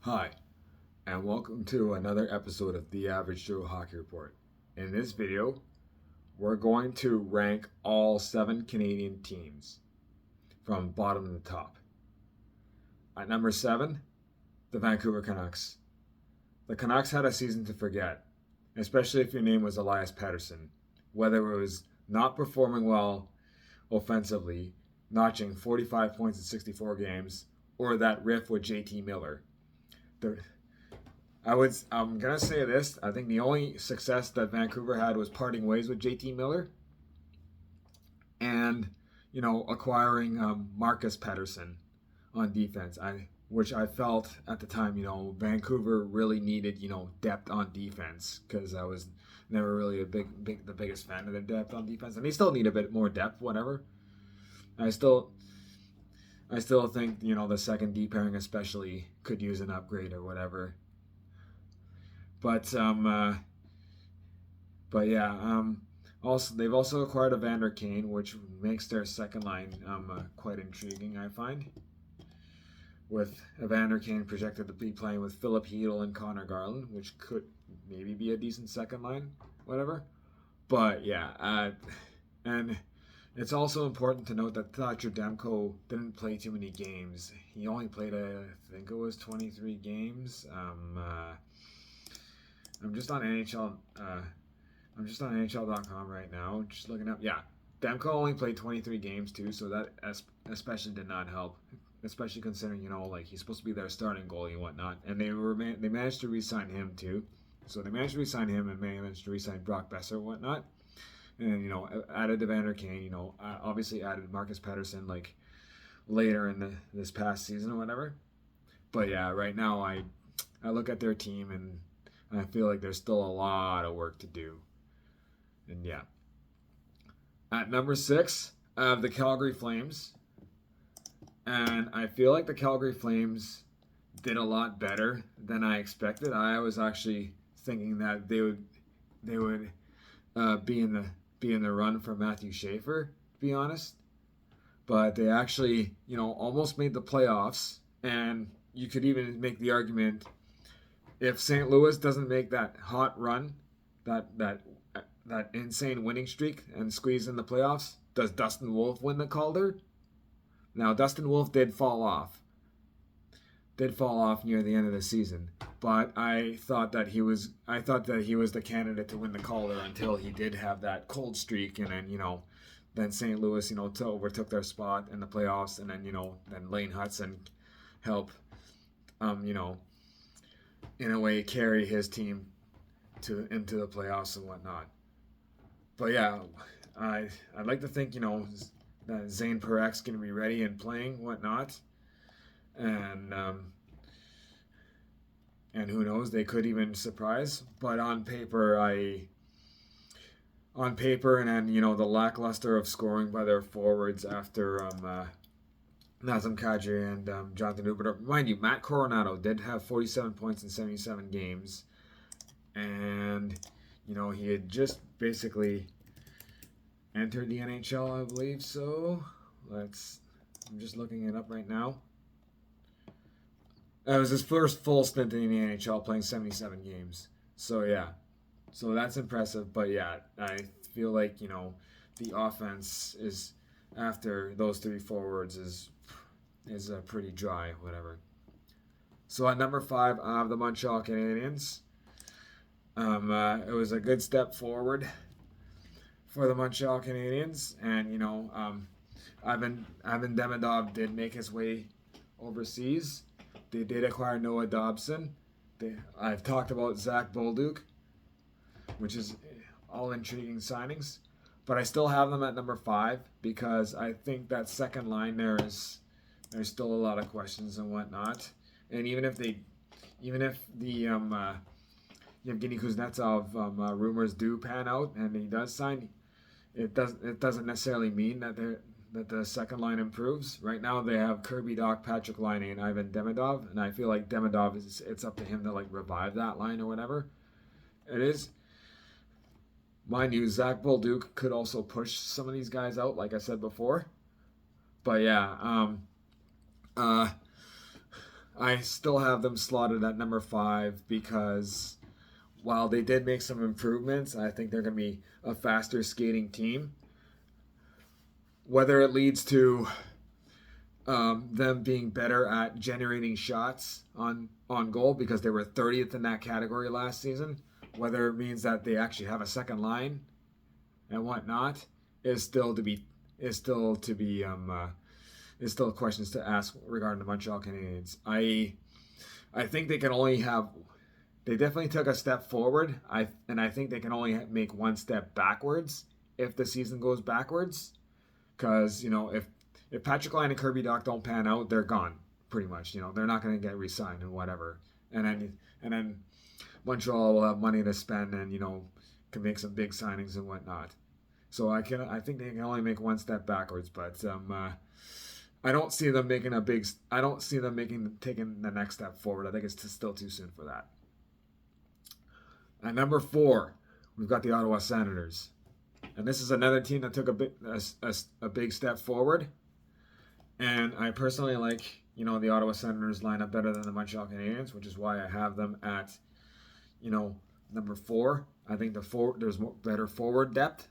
Hi, and welcome to another episode of the Average Joe Hockey Report. In this video, we're going to rank all 7 Canadian teams from bottom to top. At number 7, the Vancouver Canucks. The Canucks had a season to forget, especially if your name was Elias Pettersson. Whether it was not performing well offensively, notching 45 points in 64 games, or that riff with JT Miller. The I'm gonna say this. I think the only success that Vancouver had was parting ways with JT Miller and acquiring Marcus Pettersson on defense. Which I felt at the time, Vancouver really needed depth on defense because I was never really the biggest fan of the depth on defense, and they still need a bit more depth. Whatever. I still I still think the second D pairing especially could use an upgrade or whatever. But yeah. Also, they've also acquired Evander Kane, which makes their second line quite intriguing. I find with Evander Kane projected to be playing with Philip Hedl and Connor Garland, which could maybe be a decent second line, whatever. But yeah, and it's also important to note that Thatcher Demko didn't play too many games. He only played, I think it was 23 games. I'm just on NHL. I'm just on NHL.com right now, just looking up. Yeah, Demko only played 23 games too, so that especially did not help. Especially considering like he's supposed to be their starting goalie and whatnot, and they managed to re-sign him too. So they managed to re-sign him and managed to re-sign Brock Besser and whatnot, and added Evander Kane. Obviously added Marcus Pettersson like later in this past season or whatever. But yeah, right now I look at their team and I feel like there's still a lot of work to do. And yeah, at number 6, I have the Calgary Flames, and I feel like the Calgary Flames did a lot better than I expected. I was actually thinking that they would be in the run for Matthew Schaefer, to be honest. But they actually almost made the playoffs, and you could even make the argument if St. Louis doesn't make that hot run, that insane winning streak, and squeeze in the playoffs, does Dustin Wolf win the Calder? Now Dustin Wolf did fall off near the end of the season, but I thought that he was the candidate to win the Calder until he did have that cold streak, and then St. Louis overtook their spot in the playoffs, and then Lane Hudson helped in a way carry his team into the playoffs and whatnot. But yeah, I'd like to think that Zane Parek's going to be ready and playing whatnot, and who knows, they could even surprise. But on paper, and then the lackluster of scoring by their forwards after Nazem Kadri and Jonathan Huberdeau. Mind you, Matt Coronado did have 47 points in 77 games, and he had just basically entered the NHL, I believe. So I'm just looking it up right now. It was his first full stint in the NHL, playing 77 games. So yeah, so that's impressive. But yeah, I feel like the offense is after those 3 forwards is pretty dry, whatever. So at number 5, I have the Montreal Canadiens. It was a good step forward for the Montreal Canadiens, and Ivan Demidov did make his way overseas. They did acquire Noah Dobson. I've talked about Zach Bolduc, which is all intriguing signings, but I still have them at number 5 because I think that second line there's still a lot of questions and whatnot. And even if the Yevgeny Kuznetsov rumors do pan out and he does sign, it doesn't necessarily mean that the second line improves. Right now they have Kirby Dach, Patrick Laine, and Ivan Demidov, and I feel like Demidov it's up to him to like revive that line or whatever. It is. Mind you, Zach Bolduc could also push some of these guys out, like I said before. But yeah, I still have them slotted at number 5 because while they did make some improvements, I think they're going to be a faster skating team. Whether it leads to them being better at generating shots on goal because they were 30th in that category last season, whether it means that they actually have a second line and whatnot, is still to be is still to be is still questions to ask regarding the Montreal Canadiens. I think they can only have. They definitely took a step forward. I think they can only make one step backwards if the season goes backwards. Because if Patrick Line and Kirby Dach don't pan out, they're gone pretty much. They're not going to get re-signed and whatever. And then Montreal will have money to spend and can make some big signings and whatnot. So I think they can only make one step backwards, but I don't see them making taking the next step forward. I think it's still too soon for that. At number 4, we've got the Ottawa Senators, and this is another team that took a big step forward. And I personally like the Ottawa Senators lineup better than the Montreal Canadiens, which is why I have them at number 4. I think there's better forward depth.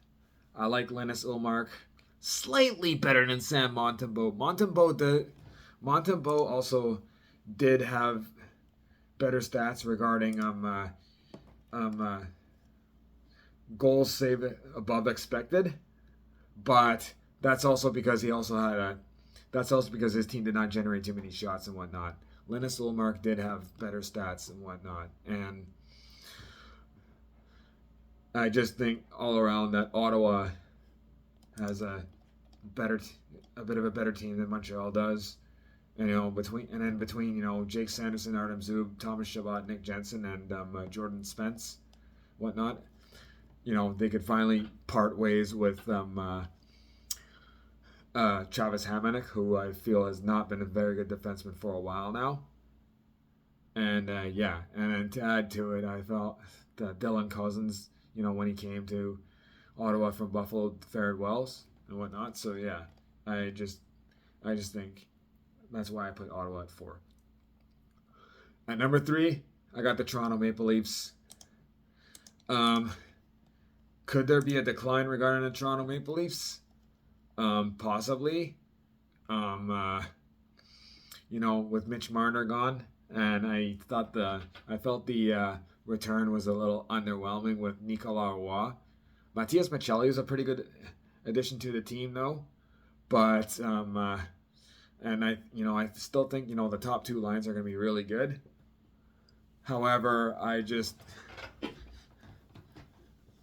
I like Linus Ullmark slightly better than Sam Montembeault. Montembeault also did have better stats regarding goals saved above expected, but that's also because his team did not generate too many shots and whatnot. Linus Ullmark did have better stats and whatnot, and I just think all around that Ottawa has a bit of a better team than Montreal does. And between Jake Sanderson, Artem Zub, Thomas Chabot, Nick Jensen, and Jordan Spence, whatnot, they could finally part ways with Travis Hamonic, who I feel has not been a very good defenseman for a while now. And and then to add to it, I felt that Dylan Cousins, when he came to Ottawa from Buffalo, fared well and whatnot. So yeah, I just think that's why I put Ottawa at 4. At number 3, I got the Toronto Maple Leafs. Could there be a decline regarding the Toronto Maple Leafs? Possibly. With Mitch Marner gone, and I felt the return was a little underwhelming with Nicolas Roy. Matthias Maccelli is a pretty good addition to the team, though. But and I still think the top 2 lines are going to be really good. However, I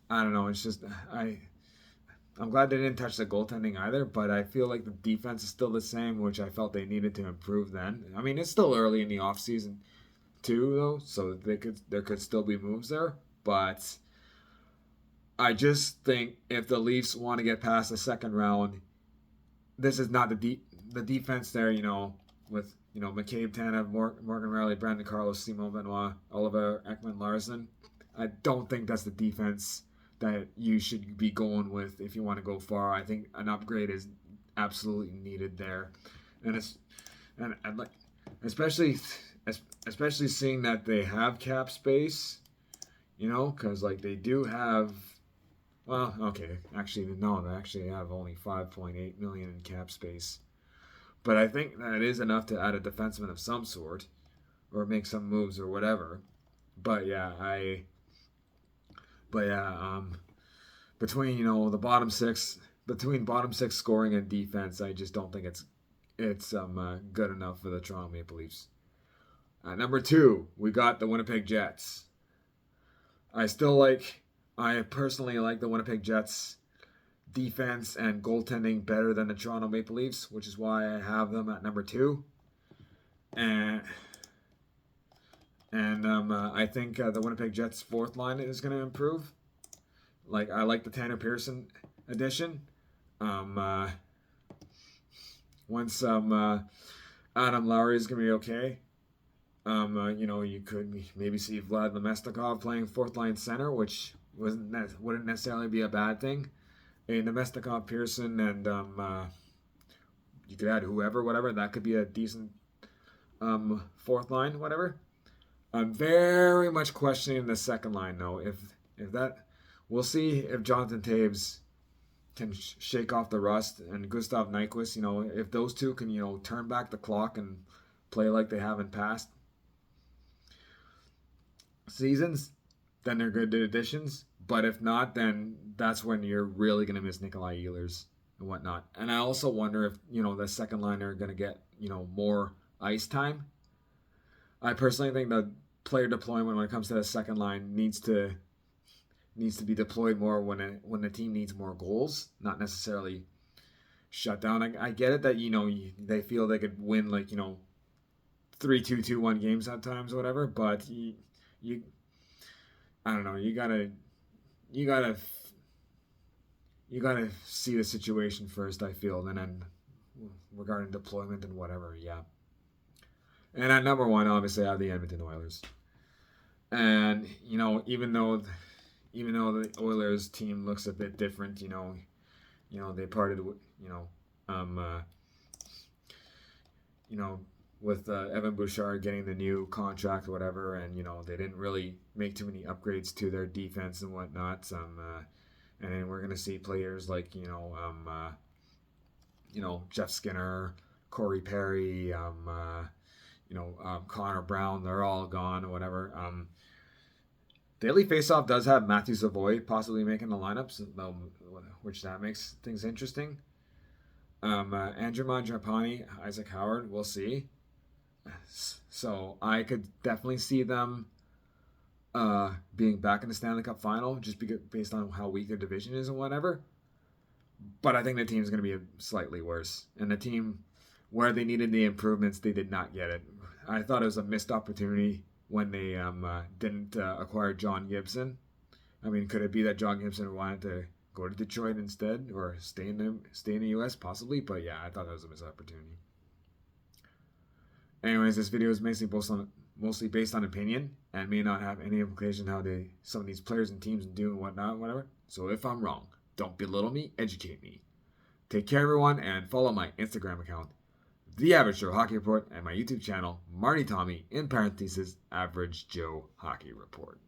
don't know. It's just I'm glad they didn't touch the goaltending either, but I feel like the defense is still the same, which I felt they needed to improve then. I mean, it's still early in the offseason too, though, so there could still be moves there. But I just think if the Leafs want to get past the second round, this is not the defense there, with McCabe, Tanev, Morgan Rielly, Brandon Carlos, Simon Benoit, Oliver Ekman-Larsson. I don't think that's the defense that you should be going with if you want to go far. I think an upgrade is absolutely needed there, and I'd like, especially seeing that they have cap space, because they do have. Well, okay, actually no, they actually have only $5.8 million in cap space, but I think that is enough to add a defenseman of some sort, or make some moves or whatever. But yeah, between the bottom 6, scoring and defense, I just don't think it's good enough for the Toronto Maple Leafs. At number 2, we got the Winnipeg Jets. I personally like the Winnipeg Jets defense and goaltending better than the Toronto Maple Leafs, which is why I have them at number 2. And I think the Winnipeg Jets' 4th line is going to improve. I like the Tanner Pearson addition. Once Adam Lowry is going to be okay. You could maybe see Vlad Namestnikov playing 4th line center, which wouldn't necessarily be a bad thing. And Namestnikov, Pearson, and you could add whatever. That could be a decent fourth line, whatever. I'm very much questioning the second line though. If that, we'll see if Jonathan Taves can shake off the rust and Gustav Nyquist. If those two can turn back the clock and play like they have in past seasons, then they're good additions. But if not, then that's when you're really gonna miss Nikolai Ehlers and whatnot. And I also wonder if the second line are gonna get more ice time. I personally think that player deployment when it comes to the second line needs to be deployed more when the team needs more goals, not necessarily shut down. I get it that they feel they could win 3-2, 2-1 games at times, or whatever. But you I don't know. You gotta see the situation first. I feel, and then regarding deployment and whatever, yeah. And at number one, obviously, I have the Edmonton Oilers. And even though the Oilers team looks a bit different, they parted with um uh, with Evan Bouchard getting the new contract or whatever, and they didn't really make too many upgrades to their defense and whatnot. And then we're gonna see players like Jeff Skinner, Corey Perry, Connor Brown. They're all gone or whatever. Daily Faceoff does have Matthew Savoy possibly making the lineups, which that makes things interesting. Andrew Mangiapane, Isaac Howard, we'll see. So I could definitely see them being back in the Stanley Cup final just based on how weak their division is and whatever. But I think the team's going to be slightly worse. And the team where they needed the improvements, they did not get it. I thought it was a missed opportunity when they didn't acquire John Gibson. I mean, could it be that John Gibson wanted to go to Detroit instead or stay in the U.S. possibly? But yeah, I thought that was a missed opportunity. Anyways, this video is mostly based on opinion and may not have any implication how some of these players and teams do and whatnot, whatever. So if I'm wrong, don't belittle me, educate me. Take care, everyone, and follow my Instagram account, The Average Joe Hockey Report, and my YouTube channel, Marty Tommy, in parentheses, Average Joe Hockey Report.